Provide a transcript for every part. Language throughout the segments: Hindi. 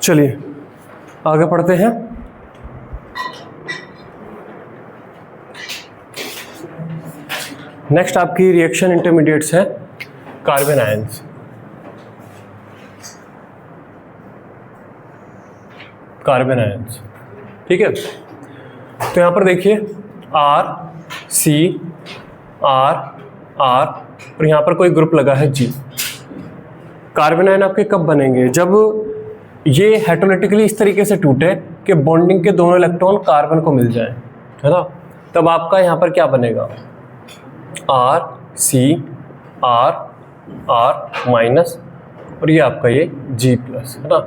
चलिए आगे पढ़ते हैं। नेक्स्ट आपकी रिएक्शन इंटरमीडिएट्स है कार्बन आयंस। कार्बन आयंस, ठीक है। तो यहां पर देखिए R C R R और यहां पर कोई ग्रुप लगा है G। कार्बन आयन आपके कब बनेंगे? जब ये हेटेरोलिटिकली इस तरीके से टूटे कि बॉन्डिंग के दोनों इलेक्ट्रॉन कार्बन को मिल जाए, है ना। तब आपका यहाँ पर क्या बनेगा? R C R R minus और ये आपका ये G प्लस, है ना।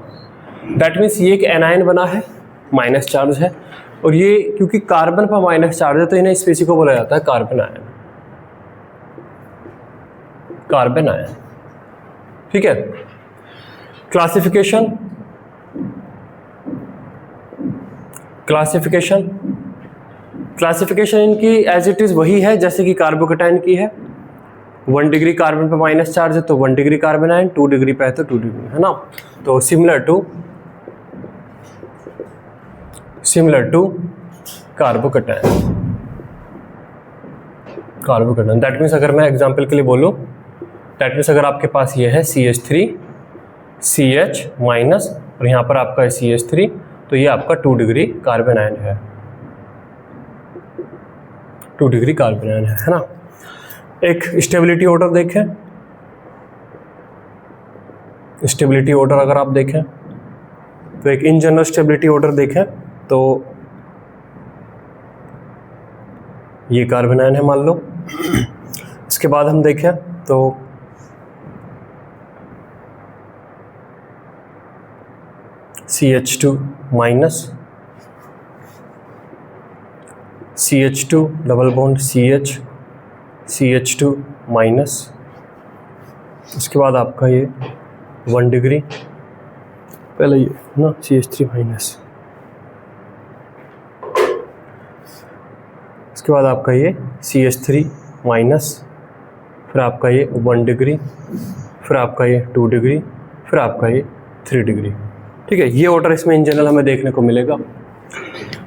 दैट मीन्स ये एक एनायन बना है, माइनस चार्ज है, और ये क्योंकि कार्बन पर माइनस चार्ज है तो इन्हें स्पीसीज को बोला जाता है कार्बन आयन। कार्बन आयन, ठीक है। क्लासिफिकेशन, क्लासिफिकेशन क्लासिफिकेशन इनकी एज इट इज वही है जैसे कि कार्बोकेटाइन की है। 1 डिग्री कार्बन पे माइनस चार्ज है तो 1 डिग्री कार्बन आयन, 2 डिग्री पे है तो 2 डिग्री, है ना। तो similar to carbocation. Carbocation that means अगर मैं एग्जांपल के लिए बोलूं, दैट मीन्स अगर आपके पास ये है CH3 CH माइनस और यहाँ पर आपका है CH3, तो ये आपका 2 डिग्री कार्बन आयन है, 2 डिग्री कार्बन आयन है ना। एक स्टेबिलिटी ऑर्डर देखें, स्टेबिलिटी ऑर्डर अगर आप देखें तो एक इन जनरल स्टेबिलिटी ऑर्डर देखें तो ये कार्बन आयन है मान लो। इसके बाद हम देखें तो CH2 minus, CH2 double bond CH, CH2 minus, उसके बाद आपका ये 1 डिग्री, पहले ये ना CH3 माइनस, उसके बाद आपका ये CH3 माइनस, फिर आपका ये 1 डिग्री, फिर आपका ये 2 डिग्री, फिर आपका ये 3 डिग्री, ठीक है। ये ऑर्डर इसमें इन जनरल हमें देखने को मिलेगा।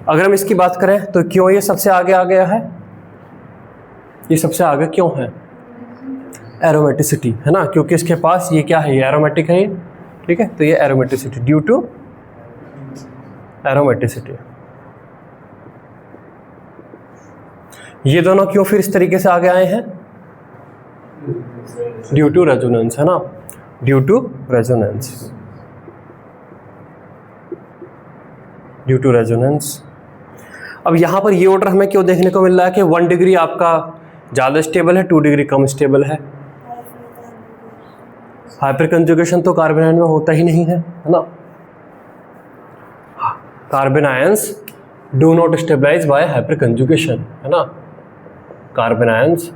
अगर हम इसकी बात करें तो क्यों ये सबसे आगे आ गया है? ये सबसे आगे क्यों है? एरोमेटिसिटी, है ना, क्योंकि इसके पास ये क्या है, ये एरोमेटिक है ये, ठीक है। तो ये एरोमेटिसिटी, ड्यू टू एरोमेटिसिटी। ये दोनों क्यों फिर इस तरीके से आगे आए हैं? ड्यू टू रेजोनेंस, है ना, due to resonance, due to resonance. अब यहाँ पर ये ऑर्डर हमें क्यों देखने को मिल रहा है कि 1 डिग्री आपका ज़्यादा स्टेबल है, 2 डिग्री कम स्टेबल है? हाइपर कंजुगेशन तो कार्बन आयन में होता ही नहीं है ना। Carbanions do not stabilise by hyperconjugation, है ना। Carbanions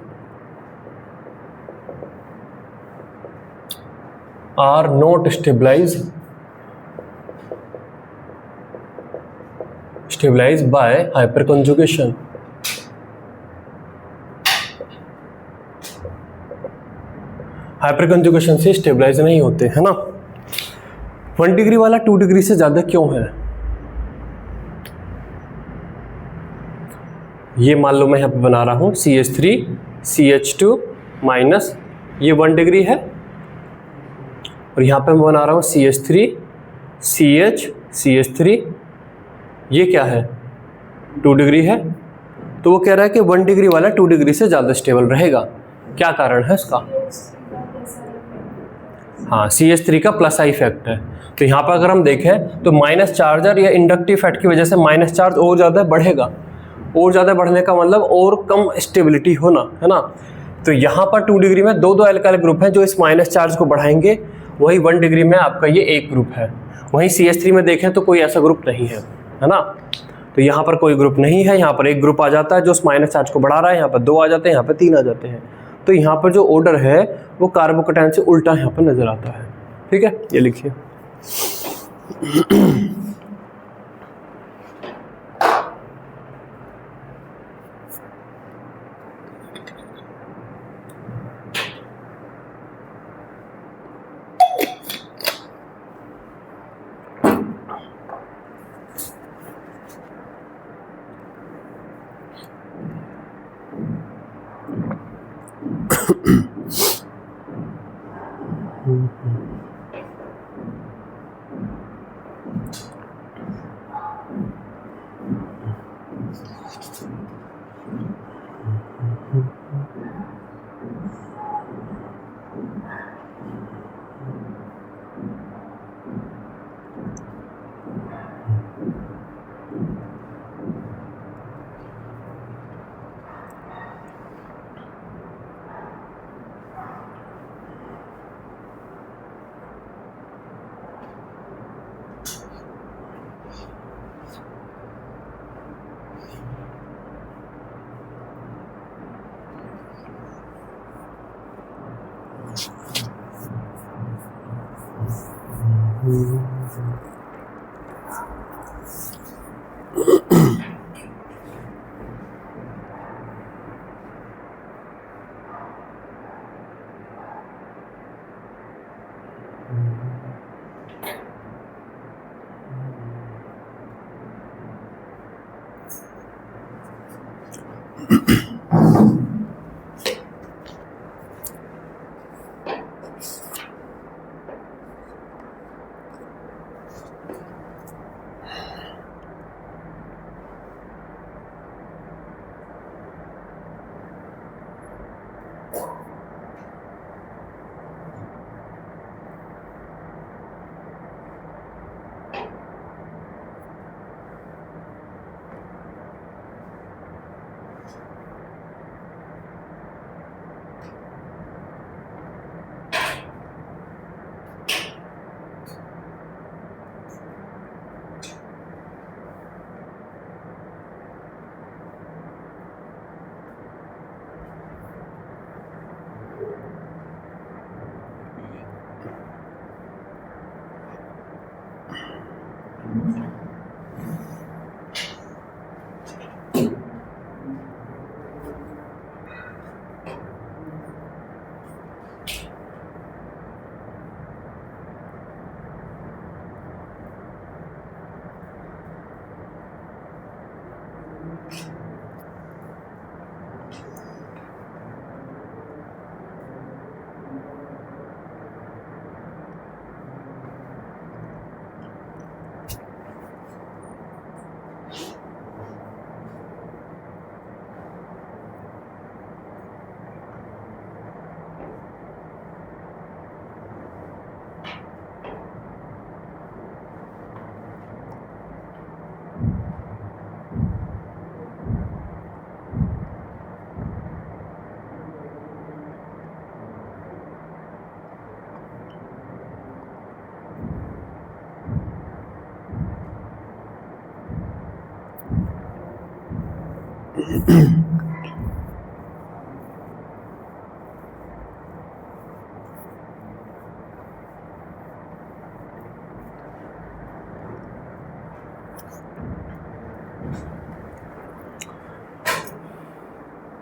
are not stabilise by hyperconjugation. Hyperconjugation से स्टेबलाइज नहीं होते, है ना। 1 डिग्री वाला 2 डिग्री से ज्यादा क्यों है? ये मान लो मैं यहाँ पे बना रहा हूँ CH3 CH2 माइनस, ये 1 डिग्री है, और यहाँ पे मैं बना रहा हूँ CH3 CH CH3, ये क्या है, 2 डिग्री है। तो वो कह रहा है कि 1 डिग्री वाला 2 डिग्री से ज़्यादा स्टेबल रहेगा। क्या कारण है इसका? हाँ, CH3 का प्लस आई इफेक्ट है। तो यहाँ पर अगर हम देखें तो माइनस चार्जर या इंडक्टिव इफेक्ट की वजह से माइनस चार्ज और ज़्यादा बढ़ेगा, और ज़्यादा बढ़ने का मतलब और कम स्टेबिलिटी होना, है ना। तो यहाँ पर 2 डिग्री में दो एल्काइल ग्रुप हैं जो इस माइनस चार्ज को बढ़ाएंगे, वही 1 डिग्री में आपका ये एक ग्रुप है। वहीं CH3 में देखें तो कोई ऐसा ग्रुप नहीं है ना। तो यहाँ पर कोई ग्रुप नहीं है, यहाँ पर एक ग्रुप आ जाता है जो उस माइनस चार्ज को बढ़ा रहा है, यहाँ पर 2 आ जाते हैं, यहाँ पर 3 आ जाते हैं। तो यहाँ पर जो ऑर्डर है वो कार्बोकेटाइन से उल्टा यहाँ पर नजर आता है, ठीक है। ये लिखिए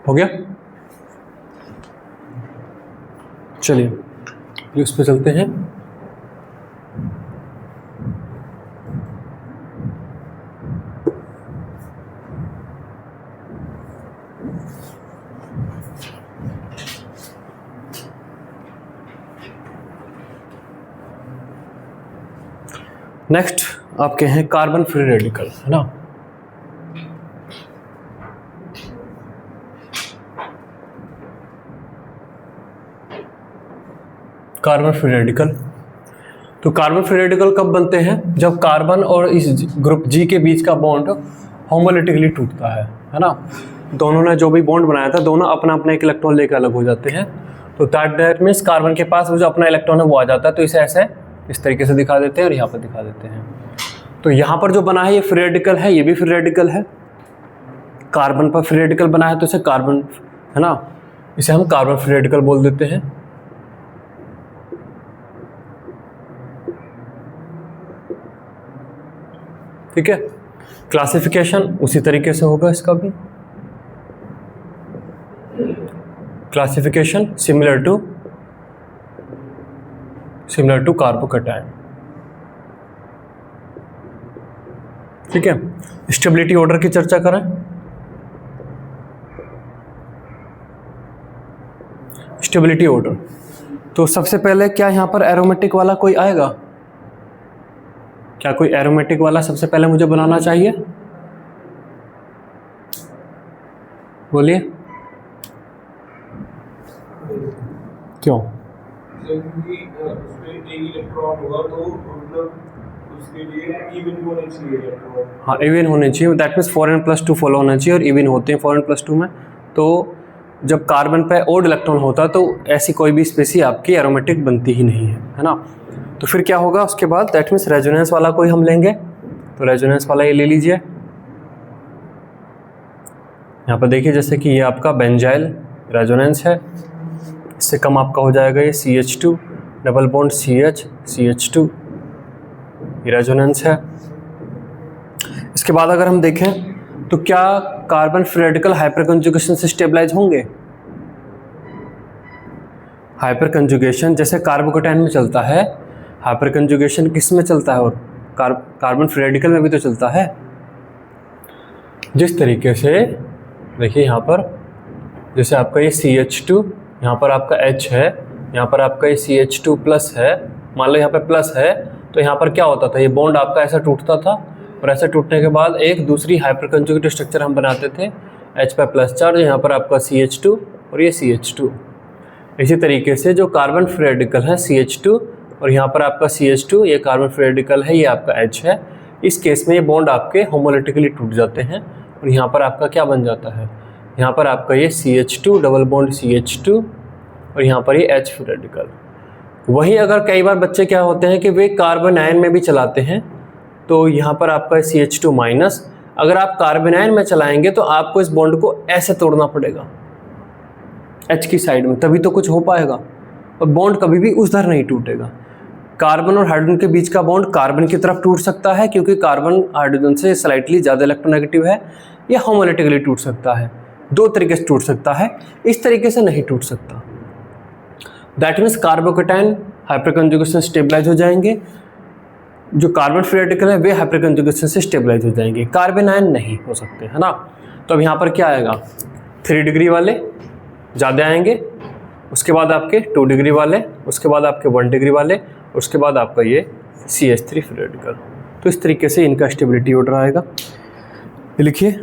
हो गया? चलिए उस पे चलते हैं। नेक्स्ट आपके हैं कार्बन फ्री रेडिकल, है ना। कार्बन फ्री रेडिकल, तो कार्बन फ्री रेडिकल कब बनते हैं? जब कार्बन और इस ग्रुप जी के बीच का बॉन्ड होमोलिटिकली टूटता है ना। दोनों ने जो भी बॉन्ड बनाया था, दोनों अपना अपना एक इलेक्ट्रॉन लेकर अलग हो जाते हैं। तो दैट मीन्स कार्बन के पास वो जो अपना इलेक्ट्रॉन है वो आ जाता है। तो इसे ऐसे इस तरीके से दिखा देते हैं और यहाँ पर दिखा देते हैं। तो यहाँ पर जो बना है ये फ्री रेडिकल है, ये भी फ्री रेडिकल है। कार्बन पर फ्री रेडिकल बना है तो इसे कार्बन, है ना, इसे हम कार्बन फ्री रेडिकल बोल देते हैं। ठीक है। क्लासिफिकेशन उसी तरीके से होगा इसका भी। Classification similar to carbocation. ठीक है। स्टेबिलिटी ऑर्डर की चर्चा करें। स्टेबिलिटी ऑर्डर, तो सबसे पहले क्या यहाँ पर एरोमेटिक वाला कोई आएगा? क्या कोई एरोमेटिक वाला सबसे पहले मुझे बनाना चाहिए? बोलिए क्यों? क्योंकि उसमें एक इलेक्ट्रॉन होगा तो मतलब उसके लिए इवन होने चाहिए इलेक्ट्रॉन। हाँ, इवन होने चाहिए। दैट मीन्स 4n+2 फॉलो होना चाहिए और इवन होते हैं 4n+2 में। तो जब कार्बन पे ओड इलेक्ट्रॉन होता है तो ऐसी कोई भी स्पेसी आपकी एरोमेटिक बनती ही नहीं है ना। तो फिर क्या होगा उसके बाद? दैट मीन्स रेजोनेंस वाला कोई हम लेंगे। तो रेजोनेंस वाला ये ले लीजिए। यहाँ पर देखिए जैसे कि ये आपका बेंजाइल रेजोनेंस है, इससे कम आपका हो जाएगा ये CH2 double bond CH CH2 ये रेजोनेंस है। इसके बाद अगर हम देखें तो क्या carbon free radical hyper conjugation से स्टेबलाइज होंगे? हाइपर कंजुगेशन जैसे कार्बोकेटाइन में चलता है, हाइपर कंजुगेशन किस में चलता है? और कार्बन फ्री रेडिकल में भी तो चलता है। जिस तरीके से देखिए यहाँ पर, जैसे आपका ये CH2, यहाँ पर आपका H है, यहाँ पर आपका ये CH2 प्लस है, मान लो यहाँ पे प्लस है, तो यहाँ पर क्या होता था, ये बॉन्ड आपका ऐसा टूटता था और ऐसा टूटने के बाद एक दूसरी हाइपर कंजुगेटेड स्ट्रक्चर हम बनाते थे, H पे प्लस चार्ज, यहाँ पर आपका CH2 और ये CH2। इसी तरीके से जो कार्बन फ्री रेडिकल है CH2 और यहाँ पर आपका CH2, ये कार्बन फ्री रेडिकल है, ये आपका H है। इस केस में ये बॉन्ड आपके होमोलिटिकली टूट जाते हैं और यहाँ पर आपका क्या बन जाता है, यहाँ पर आपका ये CH2 डबल बॉन्ड CH2 और यहाँ पर ये H फ्री रेडिकल। वहीं अगर कई बार बच्चे क्या होते हैं कि वे कार्बन आयन में भी चलाते हैं, तो यहाँ पर आपका CH2 माइनस, अगर आप कार्बन आयन में चलाएंगे तो आपको इस बॉन्ड को ऐसे तोड़ना पड़ेगा H की साइड में, तभी तो कुछ हो पाएगा और बॉन्ड कभी भी उधर नहीं टूटेगा। कार्बन और हाइड्रोजन के बीच का बॉन्ड कार्बन की तरफ टूट सकता है क्योंकि कार्बन हाइड्रोजन से स्लाइटली ज़्यादा इलेक्ट्रोनेगेटिव है, या होमोलिटिकली टूट सकता है। दो तरीके से टूट सकता है, इस तरीके से नहीं टूट सकता। That means carbocation hyperconjugation stabilise हो जाएंगे, जो कार्बन फ्री रेडिकल है वे हाइपर कंजुगेशन से स्टेबलाइज हो जाएंगे, कार्बन आयन नहीं हो सकते, है ना। तो अब यहाँ पर क्या आएगा, 3 डिग्री वाले ज़्यादा आएंगे, उसके बाद आपके 2 डिग्री वाले, उसके बाद आपके 1 डिग्री वाले, उसके बाद आपका ये CH3 फ्री रेडिकल। तो इस तरीके से इनका स्टेबिलिटी ऑर्डर आएगा। लिखिए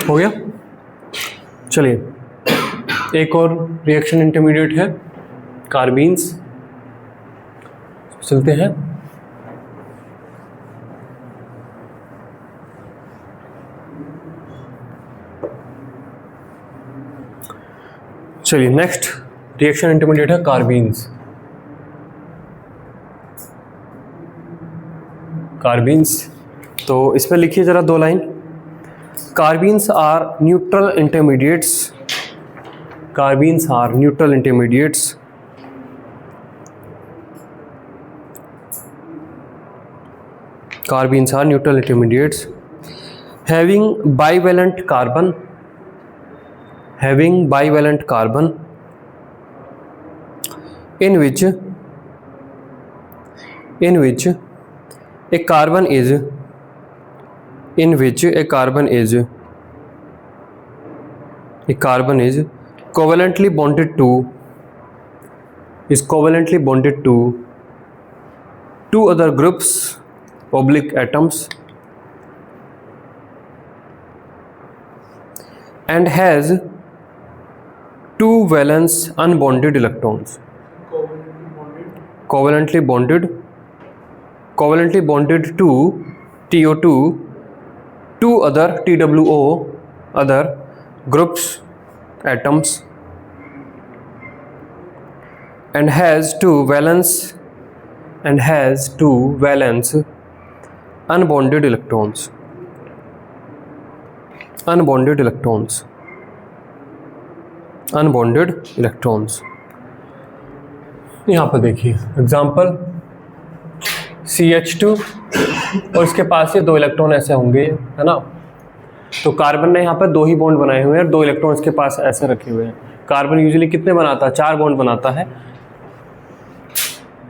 हो गया। चलिए एक और रिएक्शन इंटरमीडिएट है कार्बीन्स, चलते हैं। चलिए नेक्स्ट रिएक्शन इंटरमीडिएट है कार्बीन्स। कार्बीन्स तो इसमें लिखिए जरा 2 line. Carbenes are neutral intermediates, carbenes are neutral intermediates carbenes are neutral intermediates having bivalent carbon, having bivalent carbon in which a carbon is covalently bonded to two other groups oblique atoms and has two valence unbonded electrons. Covalently bonded to TO2 two other TWO other groups atoms and has two valence unbonded electrons. Unbonded electrons। यहाँ पर देखिए एग्जाम्पल CH2 और इसके पास ये 2 इलेक्ट्रॉन ऐसे होंगे, है ना। तो कार्बन ने यहाँ पर 2 ही बॉन्ड बनाए हुए हैं और 2 इलेक्ट्रॉन इसके पास ऐसे रखे हुए हैं। कार्बन यूजुअली कितने बनाता है? 4 बॉन्ड बनाता है,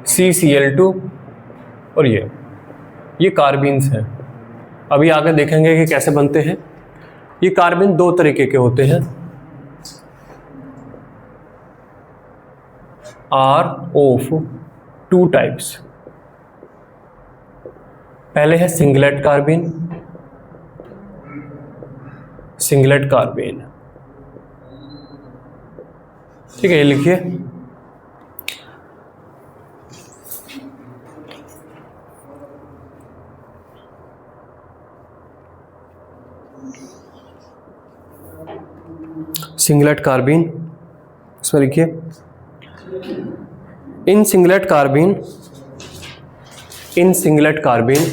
CCl2 और ये कार्बीन्स हैं। अभी आगे देखेंगे कि कैसे बनते हैं। ये कार्बन 2 तरीके के होते हैं, आर ऑफ 2 टाइप्स। पहले है सिंगलेट कार्बीन, ठीक है, ये लिखिए। सिंगलेट कार्बीन, इसमें लिखिए in singlet carbene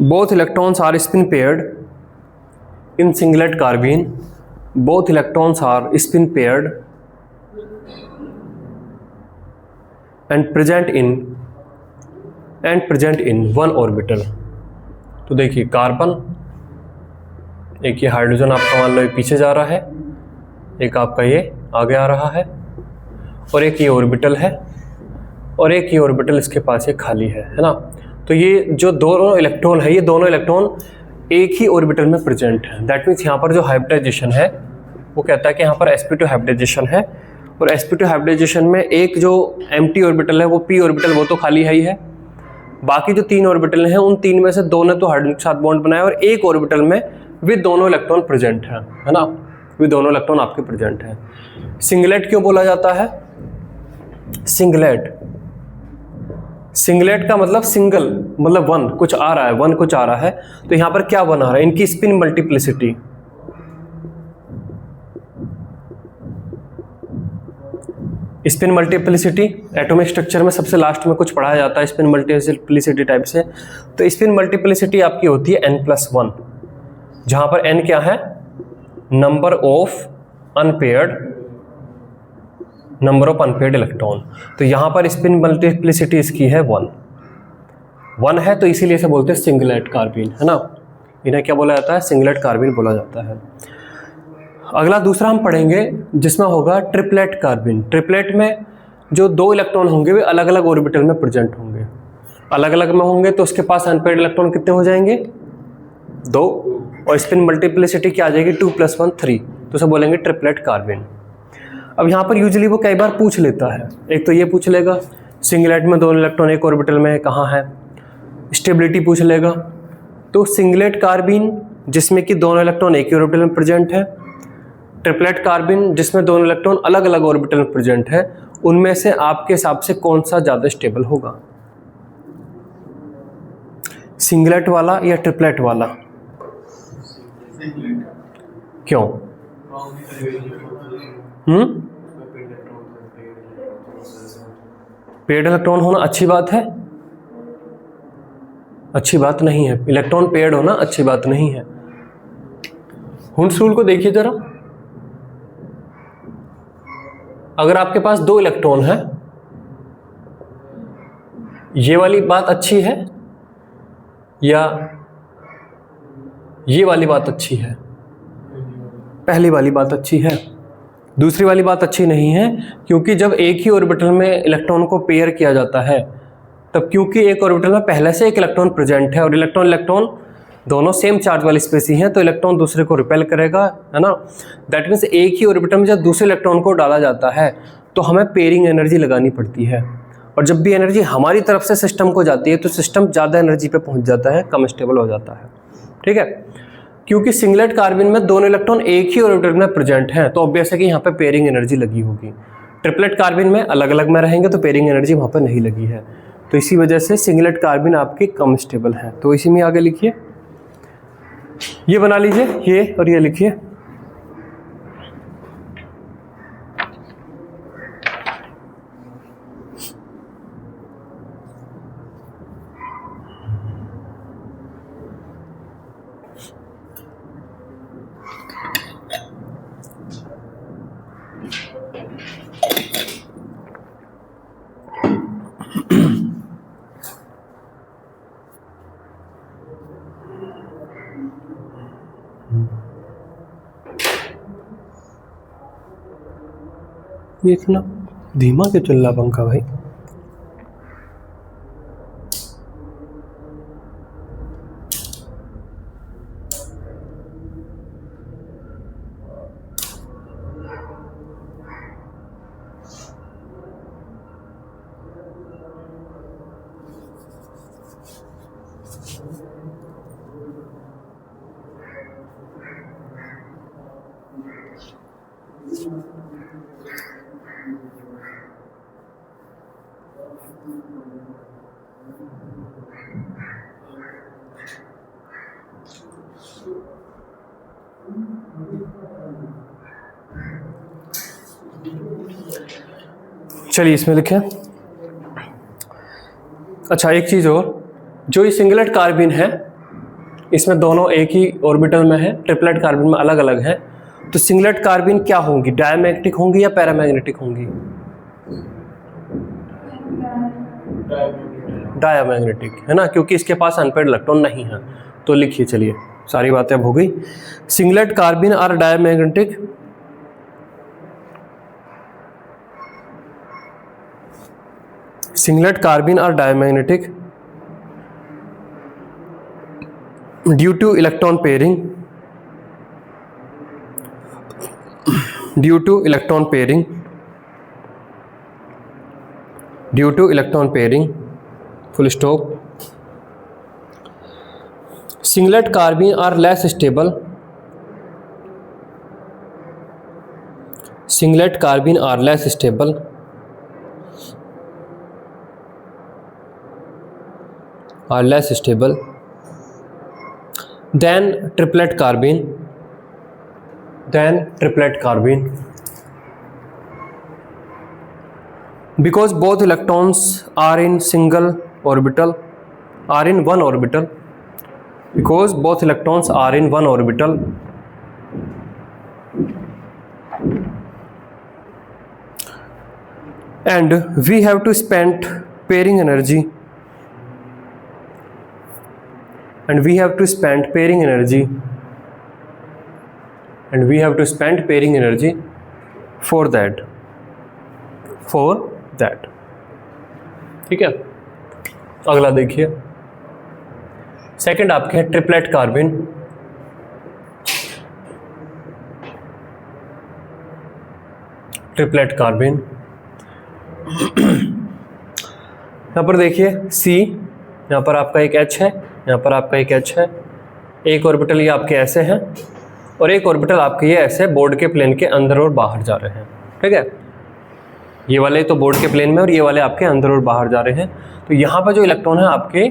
both electrons are spin paired. In singlet carbene both electrons are spin paired and present in one orbital। तो देखिए कार्बन, एक ये हाइड्रोजन आपका मान लो ये पीछे जा रहा है, एक आपका ये आगे आ रहा है, और एक ये ऑर्बिटल है, और एक ये ऑर्बिटल इसके पास ये खाली है ना। तो ये जो दोनों इलेक्ट्रॉन है, ये दोनों इलेक्ट्रॉन एक ही ऑर्बिटल में प्रेजेंट है। दैट मीन्स यहाँ पर जो हाइब्रिडाइजेशन है वो कहता है कि यहाँ पर sp2 हाइब्रिडाइजेशन है, और sp2 हाइब्रिडाइजेशन में एक जो एम्प्टी ऑर्बिटल है वो p ऑर्बिटल वो तो खाली है ही है, बाकी जो 3 ऑर्बिटल हैं उन 3 में से 2 ने तो हाइड्रोजन के साथ बॉन्ड बनाया और एक ऑर्बिटल में वे दोनों इलेक्ट्रॉन प्रेजेंट है ना, वे दोनों इलेक्ट्रॉन आपके प्रेजेंट हैं। सिंगलेट क्यों बोला जाता है? सिंगलेट का मतलब सिंगल, मतलब 1 कुछ आ रहा है, तो यहां पर क्या बना रहा है? इनकी स्पिन मल्टीप्लिसिटी, एटॉमिक स्ट्रक्चर में सबसे लास्ट में कुछ पढ़ाया जाता है स्पिन मल्टीप्लिसिटी टाइप से। तो स्पिन मल्टीप्लिसिटी आपकी होती है n+1, जहां पर n क्या है? Number of unpaired electron. तो यहां पर स्पिन मल्टीप्लिसिटी इसकी है 1 है, तो इसीलिए इसे बोलते हैं सिंगलेट कार्बीन, है ना। इन्हें क्या बोला जाता है? सिंगलेट कार्बीन बोला जाता है। अगला दूसरा हम पढ़ेंगे जिसमें होगा ट्रिपलेट कार्बीन। ट्रिपलेट में जो 2 इलेक्ट्रॉन होंगे वे अलग अलग ऑर्बिटल में प्रेजेंट होंगे, अलग अलग में होंगे, तो उसके पास अनपेयर्ड इलेक्ट्रॉन कितने हो जाएंगे? 2, और स्पिन मल्टीप्लिसिटी क्या आ जाएगी? 2 + 1 3, तो उसे बोलेंगे ट्रिपलेट कार्बीन। अब यहाँ पर यूजुअली वो कई बार पूछ लेता है, एक तो ये पूछ लेगा सिंगलेट में 2 इलेक्ट्रॉन एक ऑर्बिटल में कहाँ है, स्टेबिलिटी पूछ लेगा, तो सिंगलेट कार्बिन जिसमें कि दोनों इलेक्ट्रॉन एक ही ऑर्बिटल में प्रेजेंट है, ट्रिपलेट कार्बिन जिसमें दोनों इलेक्ट्रॉन अलग अलग ऑर्बिटल में प्रेजेंट है, उनमें से आपके हिसाब से कौन सा ज़्यादा स्टेबल होगा, सिंगलेट वाला या ट्रिपलेट वाला? क्यों? पेड इलेक्ट्रॉन होना अच्छी बात है? अच्छी बात नहीं है। इलेक्ट्रॉन पेड होना अच्छी बात नहीं है। हुंड्स रूल को देखिए जरा, अगर आपके पास 2 इलेक्ट्रॉन है, ये वाली बात अच्छी है या ये वाली बात अच्छी है? पहली वाली बात अच्छी है, दूसरी वाली बात अच्छी नहीं है, क्योंकि जब एक ही ऑर्बिटल में इलेक्ट्रॉन को पेयर किया जाता है तब क्योंकि एक ऑर्बिटल में पहले से एक इलेक्ट्रॉन प्रेजेंट है और इलेक्ट्रॉन दोनों सेम चार्ज वाली स्पेसी हैं, तो इलेक्ट्रॉन दूसरे को रिपेल करेगा, है ना। दैट मीन्स एक ही ऑर्बिटल में जब दूसरे इलेक्ट्रॉन को डाला जाता है तो हमें पेयरिंग एनर्जी लगानी पड़ती है, और जब भी एनर्जी हमारी तरफ से सिस्टम को जाती है तो सिस्टम ज़्यादा एनर्जी पे पहुंच जाता है, कम स्टेबल हो जाता है, ठीक है। क्योंकि सिंगलेट कार्बिन में दोनों इलेक्ट्रॉन एक ही ऑर्बिटल में प्रेजेंट हैं तो ऑब्वियस है कि यहाँ पे पेयरिंग एनर्जी लगी होगी। ट्रिपलेट कार्बिन में अलग अलग में रहेंगे तो पेयरिंग एनर्जी वहाँ पर नहीं लगी है, तो इसी वजह से सिंगलेट कार्बिन आपकी कम स्टेबल है। तो इसी में आगे लिखिए, ये बना लीजिए, ये और ये लिखिए। ये इतना धीमा क्यों चल रहा पंखा भाई? चलिए इसमें लिखें। अच्छा एक चीज़ और, जो ये सिंगलेट कार्बिन है इसमें दोनों एक ही ऑर्बिटल में है, ट्रिपलेट कार्बिन में अलग अलग है, तो सिंगलेट कार्बिन क्या होंगी, डायमैग्नेटिक होंगी या पैरामैग्नेटिक होंगी? डायमैग्नेटिक, है ना, क्योंकि इसके पास अनपेड इलेक्ट्रॉन नहीं है। तो लिखिए, चलिए सारी बातें अब हो गई। Singlet carbene are diamagnetic, singlet carbene are diamagnetic due to electron pairing, due to electron pairing, due to electron pairing, full stop. Singlet carbene are less stable, singlet carbene are less stable are less stable than triplet carbene, because both electrons are in single orbital, are in one orbital, because both electrons are in one orbital, and we have to spend pairing energy, and we have to spend pairing energy, and we have to spend pairing energy for that, ठीक है। अगला देखिए, सेकंड आपके है ट्रिपलेट कार्बिन। ट्रिपलेट कार्बिन यहाँ पर देखिए C, यहाँ पर आपका एक H है, यहाँ पर आपका एक H है, एक ऑर्बिटल ये आपके ऐसे हैं और एक ऑर्बिटल आपके ये ऐसे बोर्ड के प्लेन के अंदर और बाहर जा रहे हैं, ठीक है। ये वाले तो बोर्ड के प्लेन में और ये वाले आपके अंदर और बाहर जा रहे हैं। तो यहाँ पर जो इलेक्ट्रॉन है आपके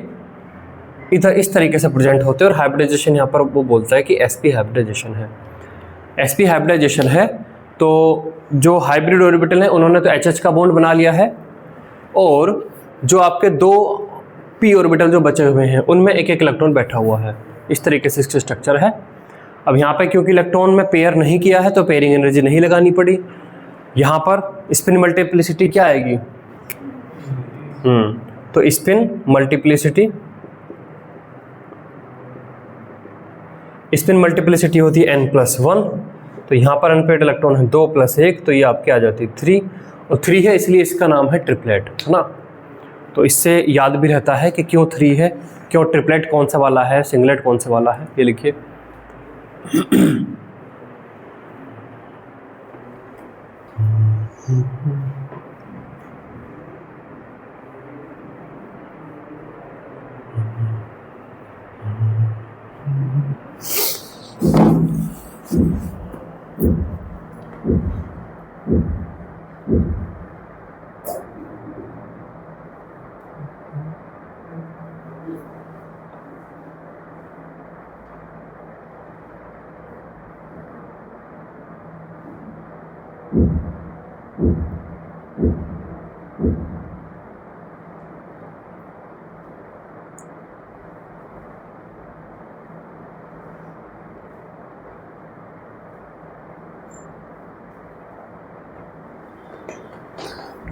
इधर इस तरीके से प्रेजेंट होते हैं और हाइब्रिडाइजेशन यहाँ पर वो बोलता है कि sp हाइब्रिडाइजेशन है। sp हाइब्रिडाइजेशन है तो जो हाइब्रिड ऑर्बिटल है उन्होंने तो HH का बॉन्ड बना लिया है और जो आपके दो p ऑर्बिटल जो बचे हुए हैं उनमें एक एक इलेक्ट्रॉन बैठा हुआ है। इस तरीके से इसका स्ट्रक्चर है। अब यहाँ पे क्योंकि इलेक्ट्रॉन में पेयर नहीं किया है तो पेयरिंग एनर्जी नहीं लगानी पड़ी। यहाँ पर स्पिन मल्टीप्लिसिटी क्या आएगी? तो स्पिन मल्टीप्लिसिटी होती है n+1। तो यहाँ पर अनपेयर्ड इलेक्ट्रॉन है 2 + 1, तो ये आपके आ जाती है 3 और 3 है इसलिए इसका नाम है ट्रिपलेट, है ना। तो इससे याद भी रहता है कि क्यों 3 है, क्यों ट्रिपलेट कौन सा वाला है, सिंगलेट कौन सा वाला है, ये लिखिए।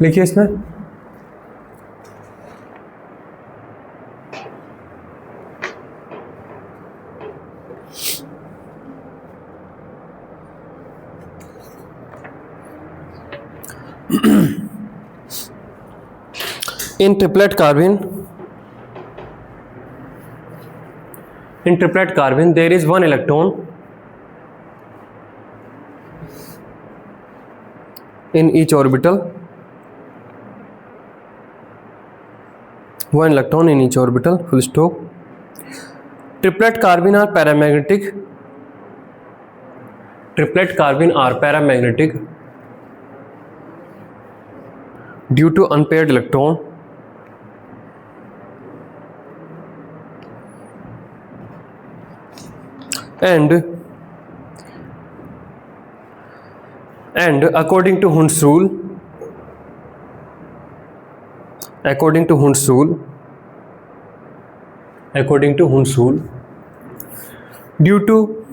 लिखिए इसमें in triplet carbene there is one electron in each orbital, one electron in each orbital, full stop. Triplet carbene are paramagnetic. Triplet carbene are paramagnetic due to unpaired electron and according to Hund's rule, due to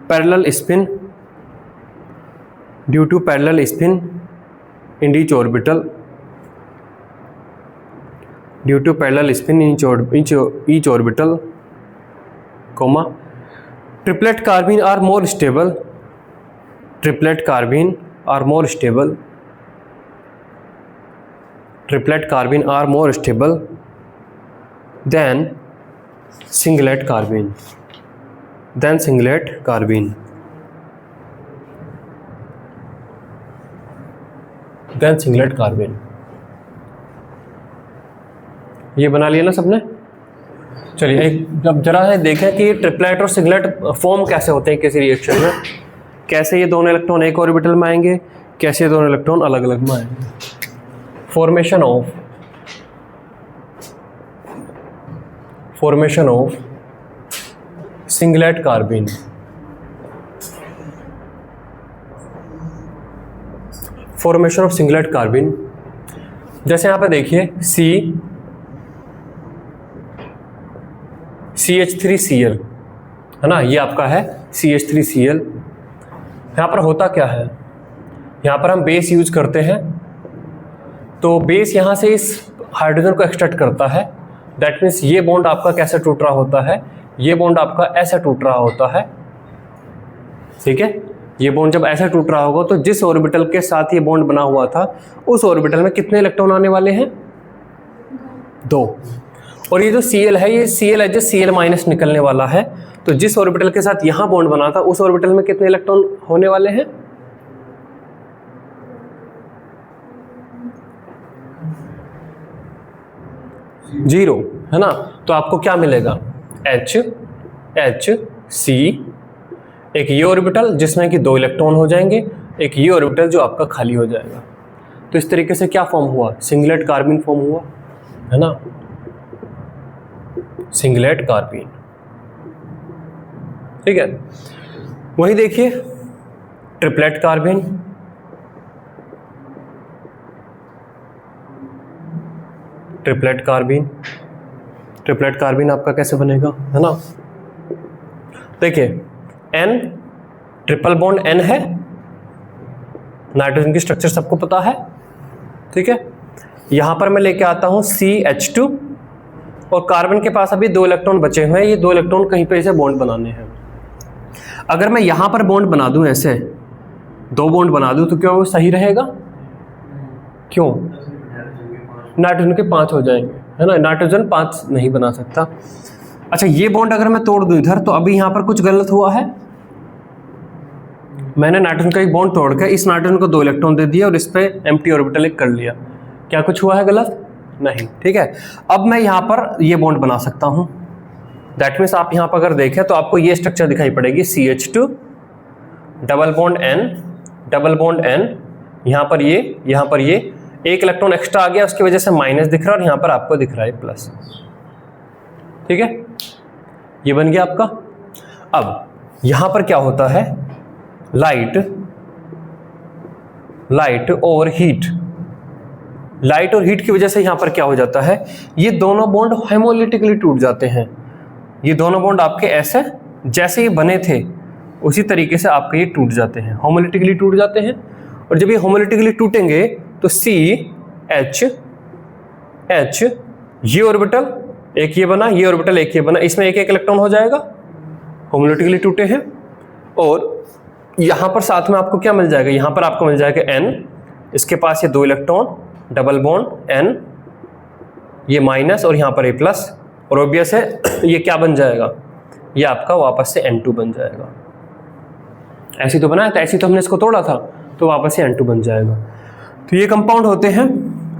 parallel spin in each orbital, comma, triplet carbene are more stable than singlet carbene. ये बना लिया ना सबने। चलिए एक जब जरा है देखें कि ट्रिपलेट और सिंगलेट फॉर्म कैसे होते हैं किसी रिएक्शन में, कैसे ये दोनों इलेक्ट्रॉन एक ऑर्बिटल में आएंगे, कैसे ये दोनों इलेक्ट्रॉन अलग अलग में आएंगे। Formation of singlet carbene. Formation of singlet carbene, जैसे यहाँ पे देखिए CH3Cl है ना, ये आपका है CH3Cl। यहाँ पर होता क्या है, यहाँ पर हम बेस यूज करते हैं तो बेस यहाँ से इस हाइड्रोजन को एक्सट्रैक्ट करता है। दैट मीन्स ये बॉन्ड आपका कैसे टूट रहा होता है, ये बॉन्ड आपका ऐसे टूट रहा होता है, ठीक है। ये बॉन्ड जब ऐसे टूट रहा होगा तो जिस ऑर्बिटल के साथ ये बॉन्ड बना हुआ था उस ऑर्बिटल में कितने इलेक्ट्रॉन आने वाले हैं? 2। और ये जो Cl है ये Cl है जो Cl- निकलने वाला है, तो जिस ऑर्बिटल के साथ यहाँ बॉन्ड बना था उस ऑर्बिटल में कितने इलेक्ट्रॉन होने वाले हैं? 0, है ना। तो आपको क्या मिलेगा? H एच सी, एक ये ऑर्बिटल जिसमें कि 2 इलेक्ट्रॉन हो जाएंगे, एक ये ऑर्बिटल जो आपका खाली हो जाएगा। तो इस तरीके से क्या फॉर्म हुआ, सिंगलेट कार्बिन फॉर्म हुआ, है ना, सिंगलेट कार्बिन। ठीक है, वही देखिए ट्रिपलेट कार्बिन, ट्रिपलेट कार्बिन, ट्रिपलेट कार्बिन आपका कैसे बनेगा, है ना। देखिए N ट्रिपल बॉन्ड N है, नाइट्रोजन की स्ट्रक्चर सबको पता है, ठीक है। यहां पर मैं लेके आता हूं CH2 और कार्बन के पास अभी 2 इलेक्ट्रॉन बचे हुए हैं, ये 2 इलेक्ट्रॉन कहीं पे इसे बॉन्ड बनाने हैं। अगर मैं यहां पर बॉन्ड बना दूं, ऐसे 2 बॉन्ड बना दूं, तो क्या वो सही रहेगा, क्यों, नाइट्रोजन के 5 हो जाएंगे, है ना, नाइट्रोजन 5 नहीं बना सकता। अच्छा ये बॉन्ड अगर मैं तोड़ दूं इधर, तो अभी यहां पर कुछ गलत हुआ है, मैंने नाइट्रोजन का एक बॉन्ड तोड़ के इस नाइट्रोजन को 2 इलेक्ट्रॉन दे दिया और इस पे एम्प्टी ऑर्बिटल एक कर लिया, क्या कुछ हुआ है गलत, नहीं, ठीक है। अब मैं यहां पर ये बॉन्ड बना सकता हूं, दैट मीन्स आप यहां पर अगर देखें तो आपको ये स्ट्रक्चर दिखाई पड़ेगी, CH2 double bond N, double bond N, यहां पर ये एक इलेक्ट्रॉन एक्स्ट्रा आ गया, उसकी वजह से माइनस दिख रहा है और यहां पर आपको दिख रहा है प्लस, ठीक है, ये बन गया आपका। अब यहां पर क्या होता है, लाइट और हीट, लाइट और हीट की वजह से यहां पर क्या हो जाता है, ये दोनों बॉन्ड होमोलिटिकली टूट जाते हैं, ये दोनों बॉन्ड आपके ऐसे जैसे ये बने थे उसी तरीके से आपके ये टूट जाते हैं, होमोलिटिकली टूट जाते हैं। और जब ये होमोलिटिकली टूटेंगे तो CH ये ऑर्बिटल एक ये बना, ये ऑर्बिटल एक ये बना, इसमें एक एक इलेक्ट्रॉन हो जाएगा, होमोलिटिकली टूटे हैं। और यहां पर साथ में आपको क्या मिल जाएगा, यहां पर आपको मिल जाएगा N, इसके पास ये 2 इलेक्ट्रॉन, डबल बॉन्ड N, ये माइनस और यहां पर ये प्लस, और ऑब्वियस है ये क्या बन जाएगा, ये आपका वापस से N2 बन जाएगा। ऐसी तो बनाया था, ऐसी तो हमने इसको तोड़ा था, तो वापस से N2 बन जाएगा। तो ये कंपाउंड होते हैं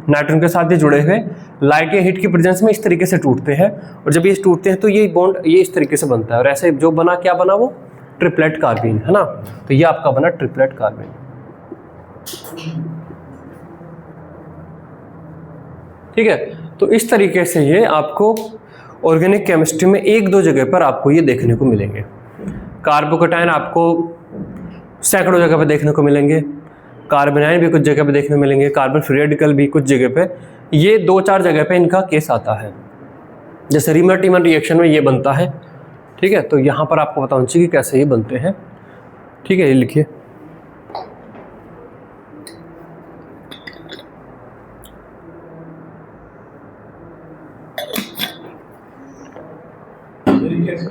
नाइट्रोजन के साथ ये जुड़े हुए, लाइट या हीट की प्रेजेंस में इस तरीके से टूटते हैं, और जब ये टूटते हैं तो ये बॉन्ड ये इस तरीके से बनता है, और ऐसे जो बना क्या बना, वो ट्रिपलेट कार्बिन, है ना। तो ये आपका बना ट्रिपलेट कार्बिन, ठीक है। तो इस तरीके से ये आपको ऑर्गेनिक केमिस्ट्री में 1-2 जगह पर आपको ये देखने को मिलेंगे। कार्बोकैटायन आपको सैकड़ों जगह पे देखने को मिलेंगे, कार्बोनाइन भी कुछ जगह पे देखने को मिलेंगे, कार्बन फ्री रेडिकल भी कुछ जगह पे, ये 2-4 जगह पे इनका केस आता है। जैसे रीमर-टीमर रिएक्शन में ये बनता है, ठीक है। तो यहाँ पर आपको बताना चाहिए कि कैसे ये बनते हैं, ठीक है। ये लिखिए कैसे